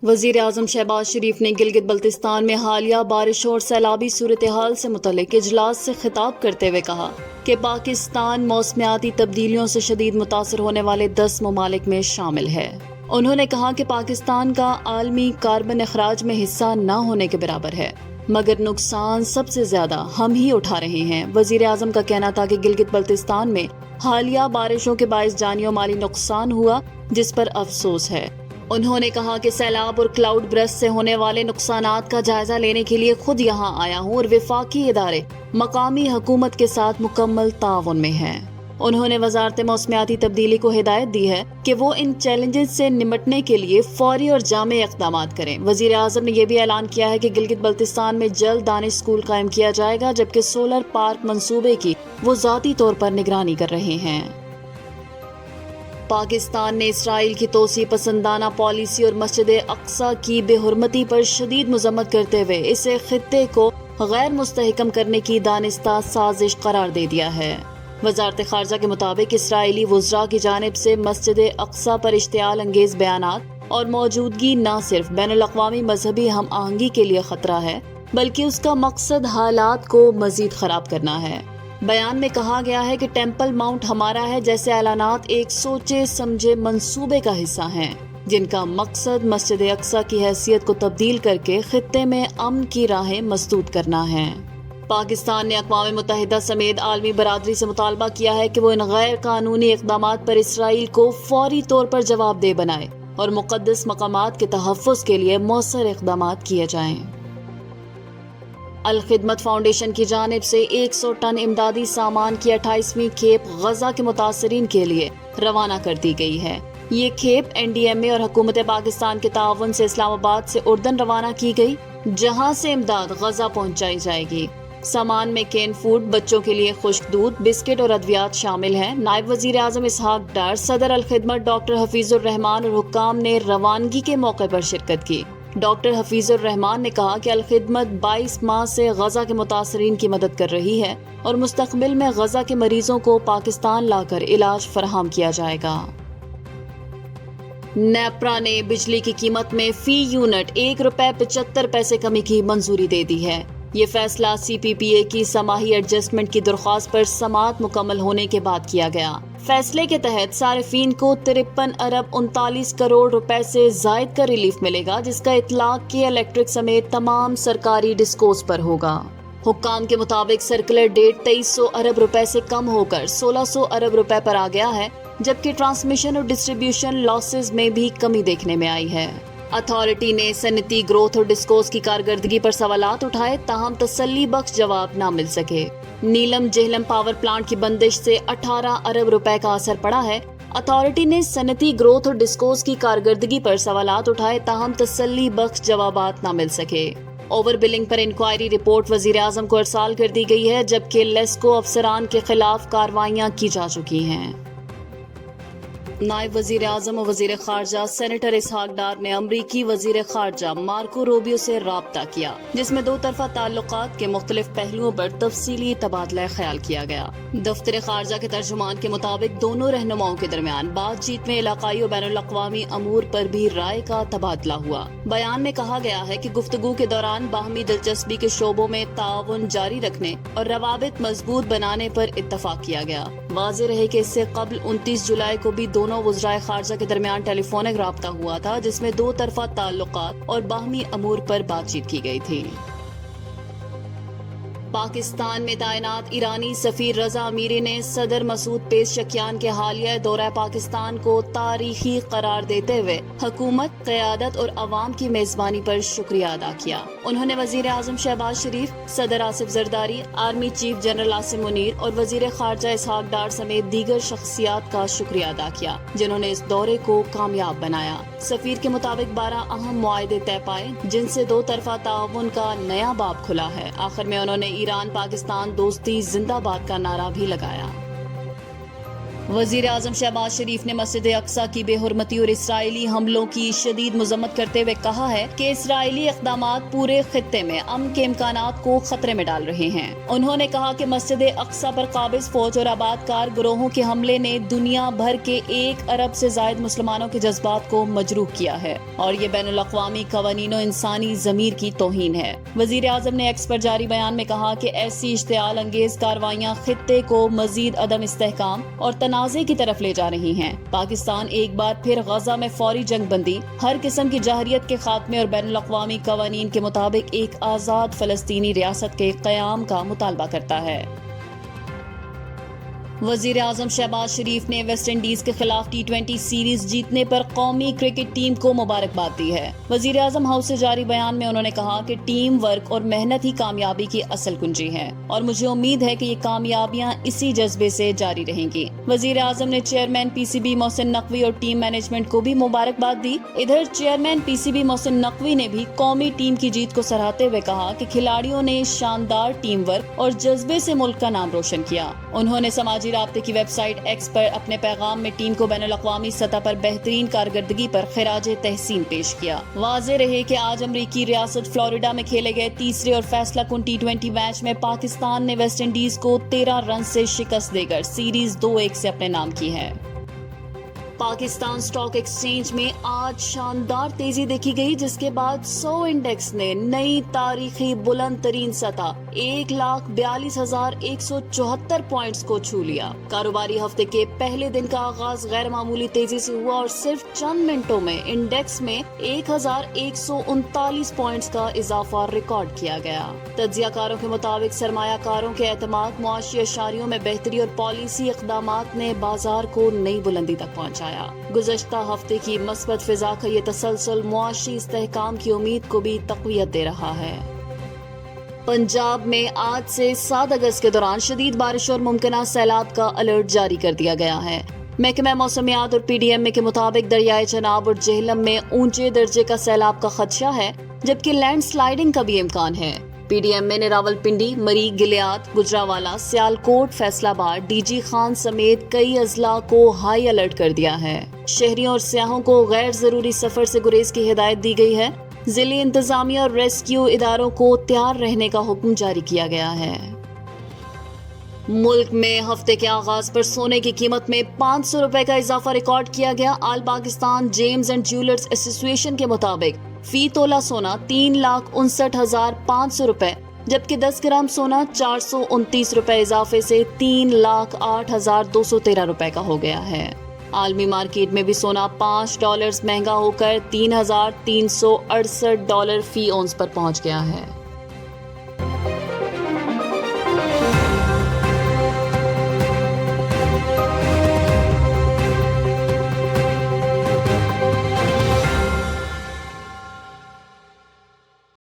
وزیر اعظم شہباز شریف نے گلگت بلتستان میں حالیہ بارشوں اور سیلابی صورتحال سے متعلق اجلاس سے خطاب کرتے ہوئے کہا کہ پاکستان موسمیاتی تبدیلیوں سے شدید متاثر ہونے والے 10 ممالک میں شامل ہے۔ انہوں نے کہا کہ پاکستان کا عالمی کاربن اخراج میں حصہ نہ ہونے کے برابر ہے، مگر نقصان سب سے زیادہ ہم ہی اٹھا رہے ہیں۔ وزیر اعظم کا کہنا تھا کہ گلگت بلتستان میں حالیہ بارشوں کے باعث جانی و مالی نقصان ہوا، جس پر افسوس ہے۔ انہوں نے کہا کہ سیلاب اور کلاؤڈ برسٹ سے ہونے والے نقصانات کا جائزہ لینے کے لیے خود یہاں آیا ہوں اور وفاقی ادارے مقامی حکومت کے ساتھ مکمل تعاون میں ہیں۔ انہوں نے وزارت موسمیاتی تبدیلی کو ہدایت دی ہے کہ وہ ان چیلنجز سے نمٹنے کے لیے فوری اور جامع اقدامات کریں۔ وزیر اعظم نے یہ بھی اعلان کیا ہے کہ گلگت بلتستان میں جلد دانش اسکول قائم کیا جائے گا، جبکہ سولر پارک منصوبے کی وہ ذاتی طور پر نگرانی کر رہے ہیں۔ پاکستان نے اسرائیل کی توسیع پسندانہ پالیسی اور مسجد اقصی کی بے حرمتی پر شدید مذمت کرتے ہوئے اسے خطے کو غیر مستحکم کرنے کی دانستہ سازش قرار دے دیا ہے۔ وزارت خارجہ کے مطابق اسرائیلی وزراء کی جانب سے مسجد اقصی پر اشتعال انگیز بیانات اور موجودگی نہ صرف بین الاقوامی مذہبی ہم آہنگی کے لیے خطرہ ہے، بلکہ اس کا مقصد حالات کو مزید خراب کرنا ہے۔ بیان میں کہا گیا ہے کہ ٹیمپل ماؤنٹ ہمارا ہے جیسے اعلانات ایک سوچے سمجھے منصوبے کا حصہ ہیں، جن کا مقصد مسجد اقصی کی حیثیت کو تبدیل کر کے خطے میں امن کی راہیں مسدود کرنا ہے۔ پاکستان نے اقوام متحدہ سمیت عالمی برادری سے مطالبہ کیا ہے کہ وہ ان غیر قانونی اقدامات پر اسرائیل کو فوری طور پر جواب دہ بنائے اور مقدس مقامات کے تحفظ کے لیے مؤثر اقدامات کیے جائیں۔ الخدمت فاؤنڈیشن کی جانب سے 100 ٹن امدادی سامان کی 28ویں کھیپ غزہ کے متاثرین کے لیے روانہ کر دی گئی ہے۔ یہ کھیپ NDMA اور حکومت پاکستان کے تعاون سے اسلام آباد سے اردن روانہ کی گئی، جہاں سے امداد غزہ پہنچائی جائے گی۔ سامان میں کین فوڈ، بچوں کے لیے خشک دودھ، بسکٹ اور ادویات شامل ہیں۔ نائب وزیر اعظم اسحاق ڈار، صدر الخدمت ڈاکٹر حفیظ الرحمان اور حکام نے روانگی کے موقع پر شرکت کی۔ ڈاکٹر حفیظ الرحمان نے کہا کہ الخدمت 22 ماہ سے غزہ کے متاثرین کی مدد کر رہی ہے اور مستقبل میں غزہ کے مریضوں کو پاکستان لا کر علاج فراہم کیا جائے گا۔ نیپرا نے بجلی کی قیمت میں فی یونٹ ₹1.75 کمی کی منظوری دے دی ہے۔ یہ فیصلہ CPPA کی سماحی ایڈجسٹمنٹ کی درخواست پر سماعت مکمل ہونے کے بعد کیا گیا۔ فیصلے کے تحت صارفین کو 53 ارب 39 کروڑ روپے سے زائد کا ریلیف ملے گا، جس کا اطلاق کے الیکٹرک سمیت تمام سرکاری ڈسکوز پر ہوگا۔ حکام کے مطابق سرکولر ڈیٹ 2300 ارب روپے سے کم ہو کر 1600 ارب روپے پر آ گیا ہے، جبکہ ٹرانسمیشن اور ڈسٹریبیوشن لاسز میں بھی کمی دیکھنے میں آئی ہے۔ اتھارٹی نے صنعتی گروتھ اور ڈسکوز کی کارکردگی پر سوالات اٹھائے، تاہم تسلی بخش جواب نہ مل سکے۔ نیلم جہلم پاور پلانٹ کی بندش سے 18 ارب روپے کا اثر پڑا ہے۔ اتھارٹی نے صنعتی گروتھ اور ڈسکوز کی کارکردگی پر سوالات اٹھائے، تاہم تسلی بخش جوابات نہ مل سکے۔ اوور بلنگ پر انکوائری رپورٹ وزیر اعظم کو ارسال کر دی گئی ہے، جبکہ لیسکو افسران کے خلاف کارروائیاں کی جا چکی ہیں۔ نائب وزیر اعظم و وزیر خارجہ سینیٹر اسحاق ڈار نے امریکی وزیر خارجہ مارکو روبیو سے رابطہ کیا، جس میں دو طرفہ تعلقات کے مختلف پہلوؤں پر تفصیلی تبادلہ خیال کیا گیا۔ دفتر خارجہ کے ترجمان کے مطابق دونوں رہنماؤں کے درمیان بات چیت میں علاقائی و بین الاقوامی امور پر بھی رائے کا تبادلہ ہوا۔ بیان میں کہا گیا ہے کہ گفتگو کے دوران باہمی دلچسپی کے شعبوں میں تعاون جاری رکھنے اور روابط مضبوط بنانے پر اتفاق کیا گیا۔ واضح رہے کہ اس سے قبل 29 جولائی کو بھی دونوں وزرائے خارجہ کے درمیان ٹیلی فونک رابطہ ہوا تھا، جس میں دو طرفہ تعلقات اور باہمی امور پر بات چیت کی گئی تھی۔ پاکستان میں تعینات ایرانی سفیر رضا امیری نے صدر مسعود پیزشکیان کے حالیہ دورہ پاکستان کو تاریخی قرار دیتے ہوئے حکومت، قیادت اور عوام کی میزبانی پر شکریہ ادا کیا۔ انہوں نے وزیر اعظم شہباز شریف، صدر Asif Zardari, army chief general Asim Munir اور وزیر خارجہ اسحاق ڈار سمیت دیگر شخصیات کا شکریہ ادا کیا، جنہوں نے اس دورے کو کامیاب بنایا۔ سفیر کے مطابق 12 اہم معاہدے طے پائے، جن سے دو طرفہ تعاون کا نیا باب کھلا ہے۔ آخر میں انہوں نے ایران پاکستان دوستی زندہ باد کا نعرہ بھی لگایا۔ وزیر اعظم شہباز شریف نے مسجد اقصی کی بے حرمتی اور اسرائیلی حملوں کی شدید مذمت کرتے ہوئے کہا ہے کہ اسرائیلی اقدامات پورے خطے میں امن کے امکانات کو خطرے میں ڈال رہے ہیں۔ انہوں نے کہا کہ مسجد اقصی پر قابض فوج اور آباد کار گروہوں کے حملے نے دنیا بھر کے 1 ارب سے زائد مسلمانوں کے جذبات کو مجروح کیا ہے اور یہ بین الاقوامی قوانین و انسانی ضمیر کی توہین ہے۔ وزیر اعظم نے ایکس پر جاری بیان میں کہا کہ ایسی اشتعال انگیز کارروائیاں خطے کو مزید عدم استحکام اور تنازع کی طرف لے جا رہی ہیں۔ پاکستان ایک بار پھر غزہ میں فوری جنگ بندی، ہر قسم کی جارحیت کے خاتمے اور بین الاقوامی قوانین کے مطابق ایک آزاد فلسطینی ریاست کے قیام کا مطالبہ کرتا ہے۔ وزیر اعظم شہباز شریف نے ویسٹ انڈیز کے خلاف T20 سیریز جیتنے پر قومی کرکٹ ٹیم کو مبارکباد دی ہے۔ وزیر اعظم ہاؤس سے جاری بیان میں انہوں نے کہا کہ ٹیم ورک اور محنت ہی کامیابی کی اصل کنجی ہے اور مجھے امید ہے کہ یہ کامیابیاں اسی جذبے سے جاری رہیں گی۔ وزیر اعظم نے چیئرمین PCB محسن نقوی اور ٹیم مینجمنٹ کو بھی مبارکباد دی۔ ادھر چیئرمین PCB محسن نقوی نے بھی قومی ٹیم کی جیت کو سراہتے ہوئے کہا کہ کھلاڑیوں نے شاندار ٹیم ورک اور جذبے سے ملک کا نام روشن کیا۔ انہوں نے سماجی رابطے کی ویب سائٹ ایکس پر اپنے پیغام میں ٹیم کو بین الاقوامی سطح پر بہترین کارکردگی پر خراج تحسین پیش کیا۔ واضح رہے کہ آج امریکی ریاست فلوریڈا میں کھیلے گئے تیسرے اور فیصلہ کن T20 میچ میں پاکستان نے ویسٹ انڈیز کو 13 رن سے شکست دے کر سیریز 2-1 سے اپنے نام کی ہے۔ پاکستان سٹاک ایکسچینج میں آج شاندار تیزی دیکھی گئی، جس کے بعد 100 انڈیکس نے نئی تاریخی بلند ترین سطح 1,42,174 پوائنٹس کو چھو لیا۔ کاروباری ہفتے کے پہلے دن کا آغاز غیر معمولی تیزی سے ہوا اور صرف چند منٹوں میں انڈیکس میں 1,139 پوائنٹس کا اضافہ ریکارڈ کیا گیا۔ تجزیہ کاروں کے مطابق سرمایہ کاروں کے اعتماد، معاشی اشاریوں میں بہتری اور پالیسی اقدامات نے بازار کو نئی بلندی تک پہنچایا۔ گزشتہ ہفتے کی مثبت فضا کا یہ تسلسل معاشی استحکام کی امید کو بھی تقویت دے رہا ہے۔ پنجاب میں آج سے 7 اگست کے دوران شدید بارش اور ممکنہ سیلاب کا الرٹ جاری کر دیا گیا ہے۔ محکمہ موسمیات اور PDMA کے مطابق دریائے چناب اور جہلم میں اونچے درجے کا سیلاب کا خدشہ ہے، جبکہ لینڈ سلائیڈنگ کا بھی امکان ہے۔ PDMA نے راولپنڈی، مری، گلیات، گجراوالا، سیالکوٹ، فیصل آباد، DG خان سمیت کئی اضلاع کو ہائی الرٹ کر دیا ہے۔ شہریوں اور سیاحوں کو غیر ضروری سفر سے گریز کی ہدایت دی گئی ہے۔ ضلعی انتظامیہ اور ریسکیو اداروں کو تیار رہنے کا حکم جاری کیا گیا ہے۔ ملک میں ہفتے کے آغاز پر سونے کی قیمت میں 500 روپے کا اضافہ ریکارڈ کیا گیا۔ آل پاکستان جیمز اینڈ جیولرز ایسوسی ایشن کے مطابق فی تولہ سونا 3,59,500 روپے، جبکہ 10 گرام سونا 429 روپے اضافے سے 3,08,213 روپے کا ہو گیا ہے۔ عالمی مارکیٹ میں بھی سونا $5 مہنگا ہو کر $3,368 فی اونس پر پہنچ گیا ہے۔